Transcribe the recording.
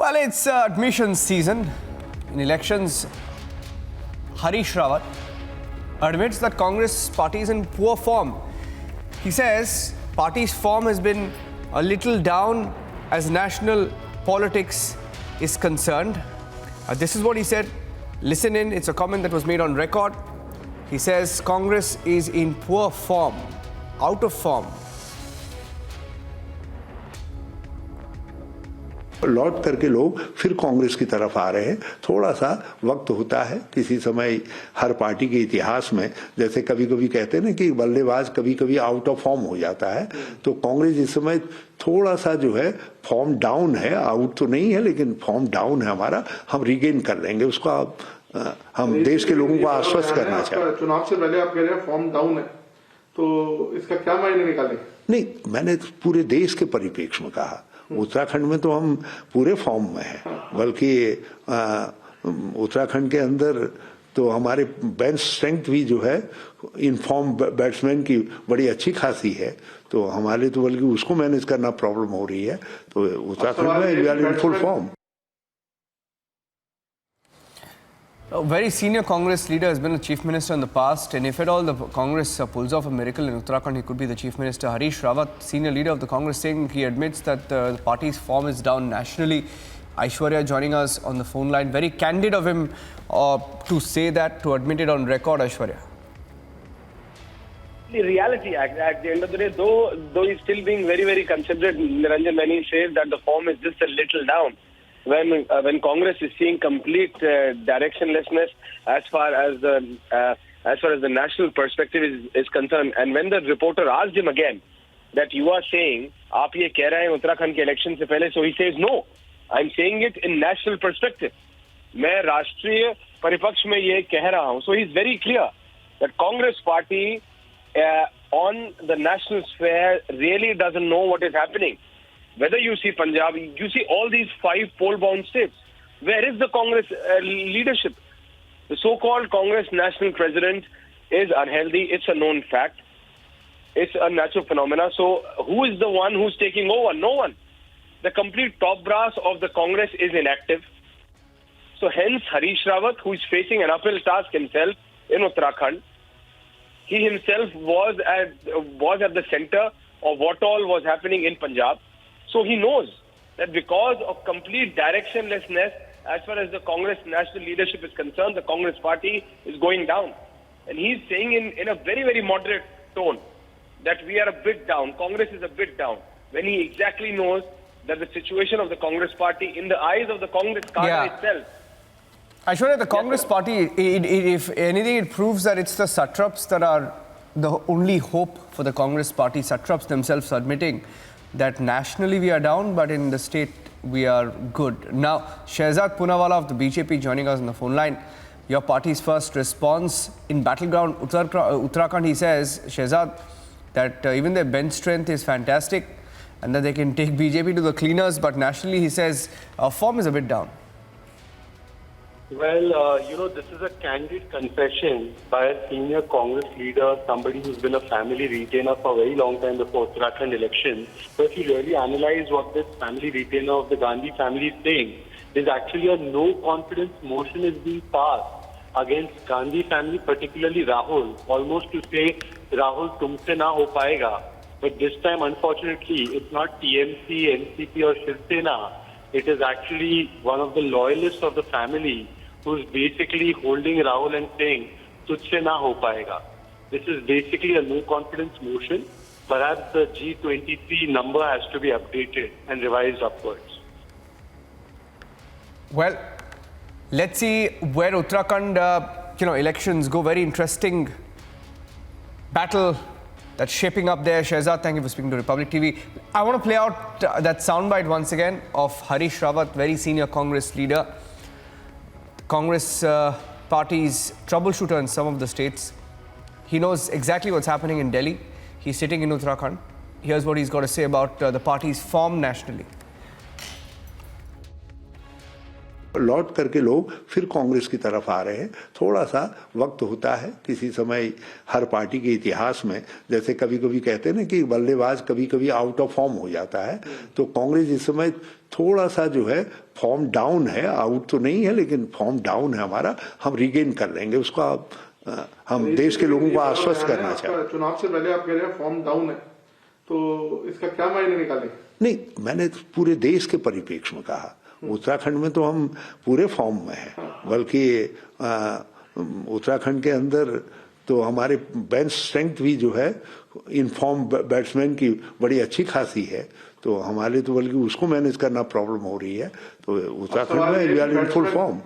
Well, it's admission season. In elections, Harish Rawat admits that Congress party is in poor form. He says party's form has been a little down as national politics is concerned. This is what he said. Listen in, it's a comment that was made on record. He says Congress is in poor form, out of form. लौट करके लोग फिर कांग्रेस की तरफ आ रहे हैं। थोड़ा सा वक्त होता है, किसी समय हर पार्टी के इतिहास में, जैसे कभी कभी कहते हैं ना कि बल्लेबाज कभी कभी आउट ऑफ फॉर्म हो जाता है, तो कांग्रेस इस समय थोड़ा सा जो है फॉर्म डाउन है, आउट तो नहीं है लेकिन फॉर्म डाउन है हमारा। हम रिगेन कर लेंगे उसको। हम देश के लोगों को आश्वस्त करना चाहते हैं। चुनाव से पहले आप कह रहे हैं फॉर्म डाउन है, तो इसका क्या मायने निकाले? नहीं, मैंने पूरे देश के परिप्रेक्ष्य में कहा। उत्तराखंड में तो हम पूरे फॉर्म में हैं, बल्कि उत्तराखंड के अंदर तो हमारे बेंच स्ट्रेंथ भी जो है इन फॉर्म बैट्समैन की बड़ी अच्छी खासी है, तो हमारे तो बल्कि उसको मैनेज करना प्रॉब्लम हो रही है। तो उत्तराखंड में we are in full form. A very senior Congress leader has been a chief minister in the past, and if at all the Congress pulls off a miracle in Uttarakhand, he could be the chief minister. Harish Rawat, senior leader of the Congress, saying he admits that the party's form is down nationally. Aishwarya joining us on the phone line. Very candid of him to say that, to admit it on record, Aishwarya. The reality, at the end of the day, though he's still being very, very considerate, Niranjan, when he says that the form is just a little down. When Congress is seeing complete directionlessness as far as the national perspective is concerned, and when the reporter asked him again that you are saying आप ये कह रहे हैं उत्तराखंड के election से पहले, so he says no, I'm saying it in national perspective. मैं राष्ट्रीय परिपक्ष में ये कह रहा हूँ. So he's very clear that Congress party on the national sphere really doesn't know what is happening. Whether you see Punjab, you see all these 5 poll-bound states. Where is the Congress leadership? The so-called Congress national president is unhealthy. It's a known fact. It's a natural phenomena. So who is the one who's taking over? No one. The complete top brass of the Congress is inactive. So hence Harish Rawat, who is facing an uphill task himself in Uttarakhand, he himself was at the center of what all was happening in Punjab. So he knows that because of complete directionlessness, as far as the Congress national leadership is concerned, the Congress party is going down. And he's saying in a very, very moderate tone that we are a bit down, Congress is a bit down, when he exactly knows that the situation of the Congress party in the eyes of the Congress cadre itself. Aishwarya, the Congress party, if anything, it proves that it's the satraps that are the only hope for the Congress party. Satraps themselves admitting that nationally we are down, but in the state we are good. Now, Shehzad Poonawala of the BJP joining us on the phone line. Your party's first response in battleground Uttarakhand, he says, Shehzad, that even their bench strength is fantastic and that they can take BJP to the cleaners, but nationally he says form is a bit down. Well, this is a candid confession by a senior Congress leader, somebody who's been a family retainer for a very long time before Uttarakhand election. But if you really analyze what this family retainer of the Gandhi family is saying, there's actually a no-confidence motion is being passed against Gandhi family, particularly Rahul, almost to say, Rahul, tumse na ho paega. But this time, unfortunately, it's not TMC, NCP or Shiv Sena. It is actually one of the loyalists of the family who's basically holding Rahul and saying, "Tujhse na ho paega." This is basically a no-confidence motion. Perhaps the G23 number has to be updated and revised upwards. Well, let's see where Uttarakhand, elections go. Very interesting battle that's shaping up there. Shehzad, thank you for speaking to Republic TV. I want to play out that soundbite once again of Harish Rawat, very senior Congress leader. Congress party's troubleshooter in some of the states. He knows exactly what's happening in Delhi. He's sitting in Uttarakhand. Here's what he's got to say about the party's form nationally. लौट करके लोग फिर कांग्रेस की तरफ आ रहे हैं। थोड़ा सा वक्त होता है, किसी समय हर पार्टी के इतिहास में, जैसे कभी कभी कहते हैं ना कि बल्लेबाज कभी कभी आउट ऑफ फॉर्म हो जाता है, तो कांग्रेस इस समय थोड़ा सा जो है फॉर्म डाउन है, आउट तो नहीं है लेकिन फॉर्म डाउन है हमारा। हम रिगेन कर लेंगे उसको। हम देश के लोगों को आश्वस्त करना चाहते हैं। चुनाव से पहले आप कह रहे हैं फॉर्म डाउन है, तो इसका क्या मायने निकाले? नहीं, मैंने पूरे देश के परिप्रेक्ष्य में कहा। उत्तराखंड में तो हम पूरे फॉर्म में हैं, बल्कि उत्तराखंड के अंदर तो हमारे बेंच स्ट्रेंथ भी जो है इन फॉर्म बैट्समैन की बड़ी अच्छी खासी है, तो हमारे तो बल्कि उसको मैनेज करना प्रॉब्लम हो रही है। तो उत्तराखंड में we are in full form.